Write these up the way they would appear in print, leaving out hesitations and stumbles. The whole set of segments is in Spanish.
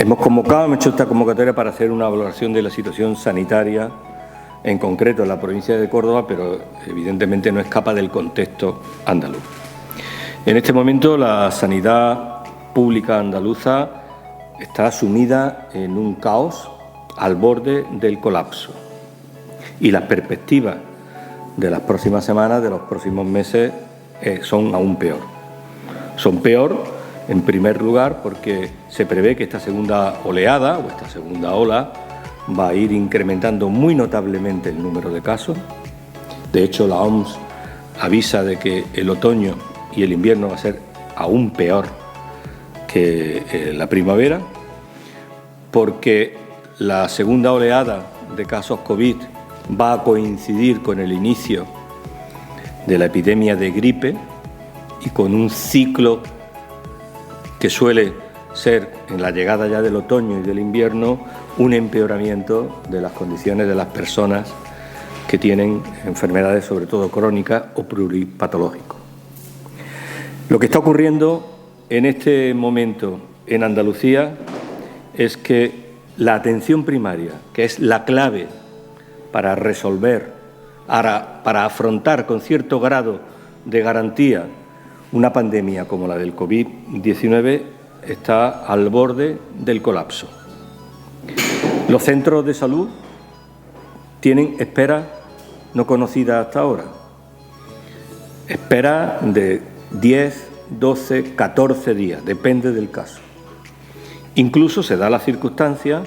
Hemos hecho esta convocatoria para hacer una valoración de la situación sanitaria, en concreto en la provincia de Córdoba, pero evidentemente no escapa del contexto andaluz. En este momento la sanidad pública andaluza está sumida en un caos al borde del colapso y las perspectivas de las próximas semanas, de los próximos meses, son aún peor. Son peor, en primer lugar, porque se prevé que esta segunda oleada o esta segunda ola va a ir incrementando muy notablemente el número de casos. De hecho, la OMS avisa de que el otoño y el invierno va a ser aún peor que la primavera, porque la segunda oleada de casos COVID va a coincidir con el inicio de la epidemia de gripe y con un ciclo que suele ser, en la llegada ya del otoño y del invierno, un empeoramiento de las condiciones de las personas que tienen enfermedades, sobre todo crónicas o pluripatológicas. Lo que está ocurriendo en este momento en Andalucía es que la atención primaria, que es la clave para resolver, para afrontar con cierto grado de garantía una pandemia como la del COVID-19, está al borde del colapso. Los centros de salud tienen esperas no conocidas hasta ahora. Espera de 10, 12, 14 días, depende del caso. Incluso se da la circunstancia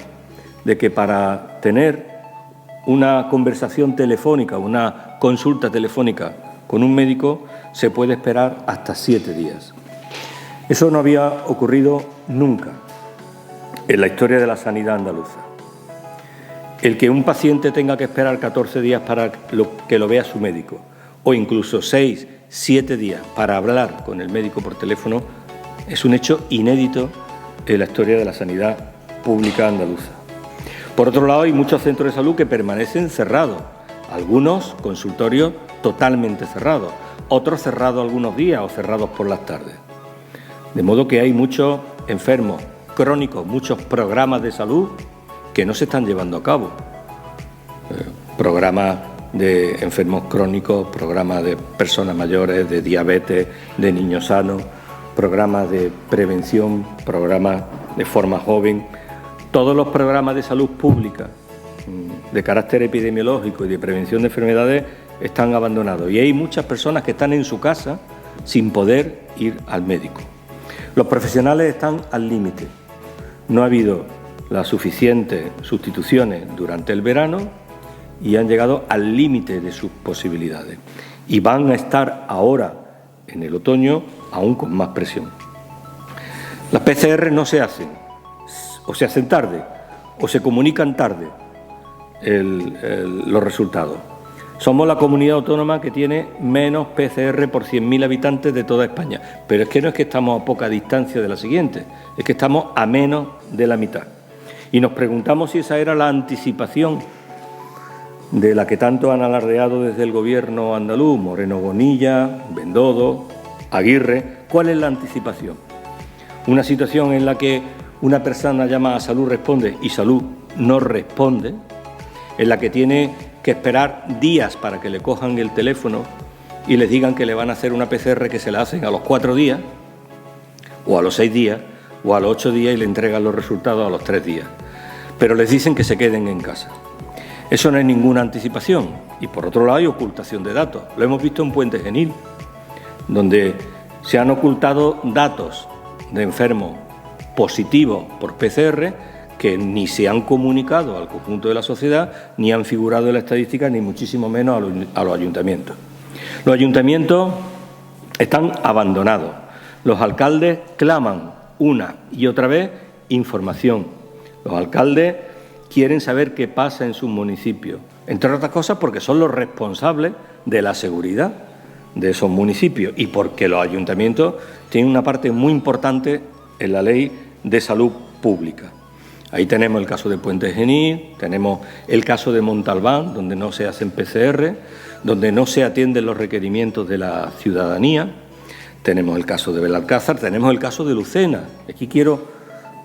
de que para tener una conversación telefónica, una consulta telefónica con un médico, se puede esperar hasta 7 días. Eso no había ocurrido nunca en la historia de la sanidad andaluza. El que un paciente tenga que esperar 14 días para que lo vea su médico, o incluso 6, 7 días para hablar con el médico por teléfono, es un hecho inédito en la historia de la sanidad pública andaluza. Por otro lado, hay muchos centros de salud que permanecen cerrados, algunos consultorios totalmente cerrados, otros cerrados algunos días o cerrados por las tardes. De modo que hay muchos enfermos crónicos, muchos programas de salud que no se están llevando a cabo. Programas de enfermos crónicos, programas de personas mayores, de diabetes, de niños sanos, programas de prevención, programas de forma joven. Todos los programas de salud pública de carácter epidemiológico y de prevención de enfermedades están abandonados y hay muchas personas que están en su casa sin poder ir al médico. Los profesionales están al límite. No ha habido las suficientes sustituciones durante el verano y han llegado al límite de sus posibilidades. Y van a estar ahora, en el otoño, aún con más presión. Las PCR no se hacen, o se hacen tarde, o se comunican tarde los resultados. Somos la comunidad autónoma que tiene menos PCR por 100.000 habitantes de toda España. Pero es que no es que estamos a poca distancia de la siguiente, es que estamos a menos de la mitad. Y nos preguntamos si esa era la anticipación de la que tanto han alardeado desde el gobierno andaluz, Moreno Bonilla, Bendodo, Aguirre. ¿Cuál es la anticipación? Una situación en la que una persona llama a Salud Responde y Salud no responde, en la que tiene que esperar días para que le cojan el teléfono y les digan que le van a hacer una PCR que se la hacen a los 4 días, o a los 6 días, o a los 8 días y le entregan los resultados a los 3 días. Pero les dicen que se queden en casa. Eso no es ninguna anticipación. Y por otro lado hay ocultación de datos. Lo hemos visto en Puente Genil, donde se han ocultado datos de enfermos positivos por PCR que ni se han comunicado al conjunto de la sociedad, ni han figurado en la estadística, ni muchísimo menos a los ayuntamientos. Los ayuntamientos están abandonados. Los alcaldes claman una y otra vez información. Los alcaldes quieren saber qué pasa en sus municipios, entre otras cosas porque son los responsables de la seguridad de esos municipios y porque los ayuntamientos tienen una parte muy importante en la ley de salud pública. Ahí tenemos el caso de Puente Genil, tenemos el caso de Montalbán, donde no se hacen PCR, donde no se atienden los requerimientos de la ciudadanía, tenemos el caso de Belalcázar, tenemos el caso de Lucena. Aquí quiero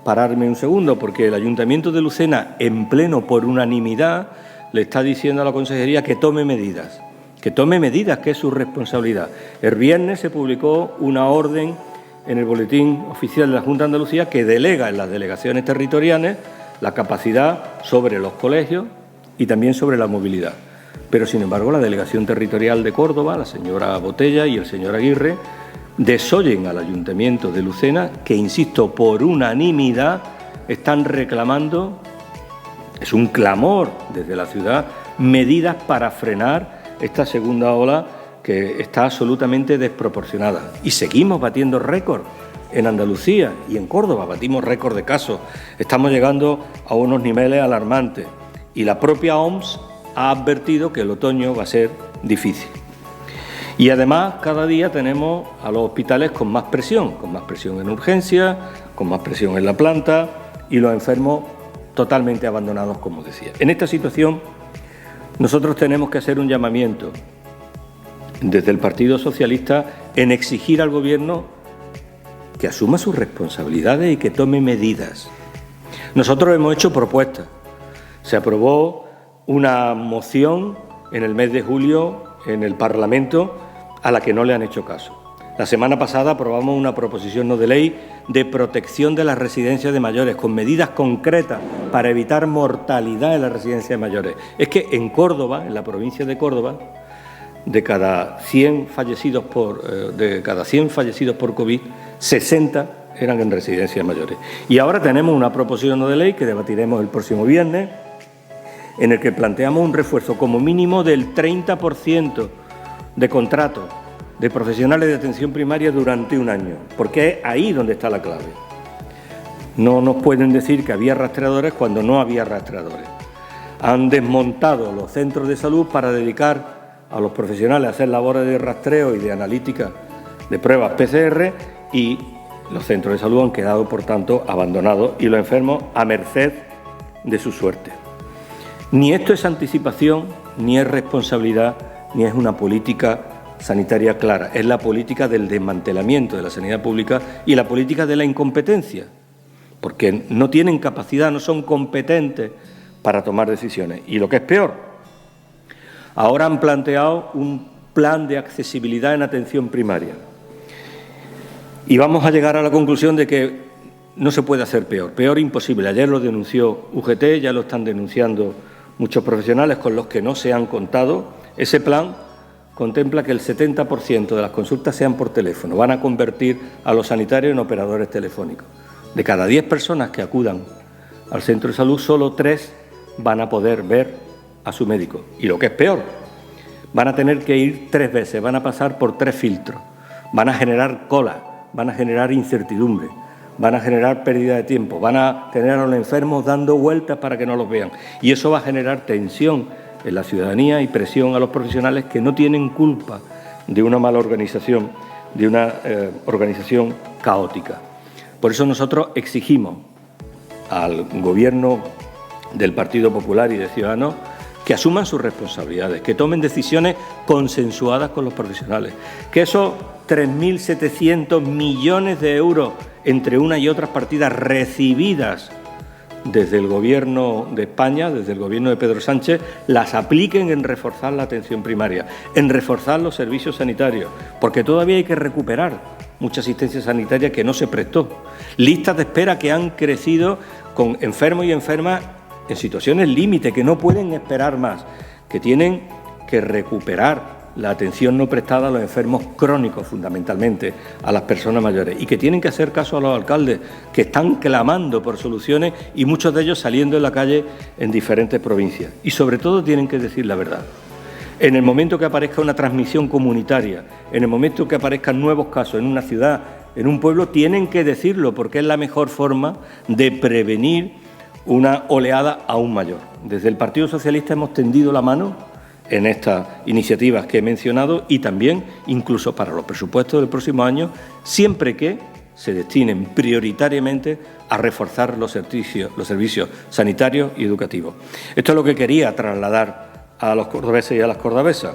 pararme un segundo, porque el Ayuntamiento de Lucena, en pleno por unanimidad, le está diciendo a la Consejería que tome medidas, que es su responsabilidad. El viernes se publicó una orden en el Boletín Oficial de la Junta de Andalucía que delega en las delegaciones territoriales la capacidad sobre los colegios y también sobre la movilidad. Pero, sin embargo, la Delegación Territorial de Córdoba, la señora Botella y el señor Aguirre, desoyen al Ayuntamiento de Lucena, que, insisto, por unanimidad están reclamando, es un clamor desde la ciudad, medidas para frenar esta segunda ola que está absolutamente desproporcionada. Y seguimos batiendo récord en Andalucía y en Córdoba, batimos récord de casos. Estamos llegando a unos niveles alarmantes y la propia OMS ha advertido que el otoño va a ser difícil. Y además, cada día tenemos a los hospitales con más presión en urgencias, con más presión en la planta y los enfermos totalmente abandonados, como decía. En esta situación, nosotros tenemos que hacer un llamamiento desde el Partido Socialista en exigir al Gobierno que asuma sus responsabilidades y que tome medidas. Nosotros hemos hecho propuestas. Se aprobó una moción en el mes de julio en el Parlamento a la que no le han hecho caso. La semana pasada aprobamos una proposición no de ley de protección de las residencias de mayores con medidas concretas para evitar mortalidad en las residencias de mayores. Es que en Córdoba, en la provincia de Córdoba, de cada 100 fallecidos por COVID, 60 eran en residencias mayores. Y ahora tenemos una proposición no de ley que debatiremos el próximo viernes, en el que planteamos un refuerzo como mínimo del 30% de contratos de profesionales de atención primaria durante un año, porque es ahí donde está la clave. No nos pueden decir que había rastreadores cuando no había rastreadores. Han desmontado los centros de salud para dedicar a los profesionales a hacer labores de rastreo y de analítica de pruebas PCR y los centros de salud han quedado, por tanto, abandonados y los enfermos a merced de su suerte. Ni esto es anticipación, ni es responsabilidad, ni es una política sanitaria clara. Es la política del desmantelamiento de la sanidad pública y la política de la incompetencia, porque no tienen capacidad, no son competentes para tomar decisiones. Y lo que es peor, ahora han planteado un plan de accesibilidad en atención primaria. Y vamos a llegar a la conclusión de que no se puede hacer peor. Peor imposible. Ayer lo denunció UGT, ya lo están denunciando muchos profesionales con los que no se han contado. Ese plan contempla que el 70% de las consultas sean por teléfono. Van a convertir a los sanitarios en operadores telefónicos. De cada 10 personas que acudan al centro de salud, solo 3 van a poder ver a su médico. Y lo que es peor, van a tener que ir 3 veces, van a pasar por 3 filtros, van a generar cola, van a generar incertidumbre, van a generar pérdida de tiempo, van a tener a los enfermos dando vueltas para que no los vean. Y eso va a generar tensión en la ciudadanía y presión a los profesionales que no tienen culpa de una mala organización, de una organización caótica. Por eso nosotros exigimos al Gobierno del Partido Popular y de Ciudadanos que asuman sus responsabilidades, que tomen decisiones consensuadas con los profesionales, que esos 3.700 millones de euros entre una y otras partidas recibidas desde el Gobierno de España, desde el Gobierno de Pedro Sánchez, las apliquen en reforzar la atención primaria, en reforzar los servicios sanitarios, porque todavía hay que recuperar mucha asistencia sanitaria que no se prestó. Listas de espera que han crecido con enfermos y enfermas en situaciones límite, que no pueden esperar más, que tienen que recuperar la atención no prestada a los enfermos crónicos, fundamentalmente, a las personas mayores, y que tienen que hacer caso a los alcaldes, que están clamando por soluciones y muchos de ellos saliendo en la calle en diferentes provincias. Y sobre todo tienen que decir la verdad. En el momento que aparezca una transmisión comunitaria, en el momento que aparezcan nuevos casos en una ciudad, en un pueblo, tienen que decirlo, porque es la mejor forma de prevenir una oleada aún mayor. Desde el Partido Socialista hemos tendido la mano en estas iniciativas que he mencionado y también incluso para los presupuestos del próximo año, siempre que se destinen prioritariamente a reforzar los servicios sanitarios y educativos. Esto es lo que quería trasladar a los cordobeses y a las cordobesas.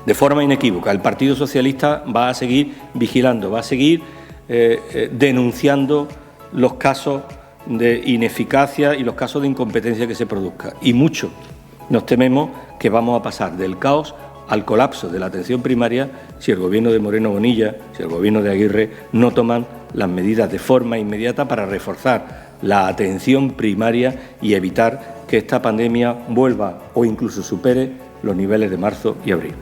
De forma inequívoca, el Partido Socialista va a seguir vigilando, va a seguir denunciando los casos de ineficacia y los casos de incompetencia que se produzcan. Y mucho nos tememos que vamos a pasar del caos al colapso de la atención primaria si el Gobierno de Moreno Bonilla, si el Gobierno de Aguirre no toman las medidas de forma inmediata para reforzar la atención primaria y evitar que esta pandemia vuelva o incluso supere los niveles de marzo y abril.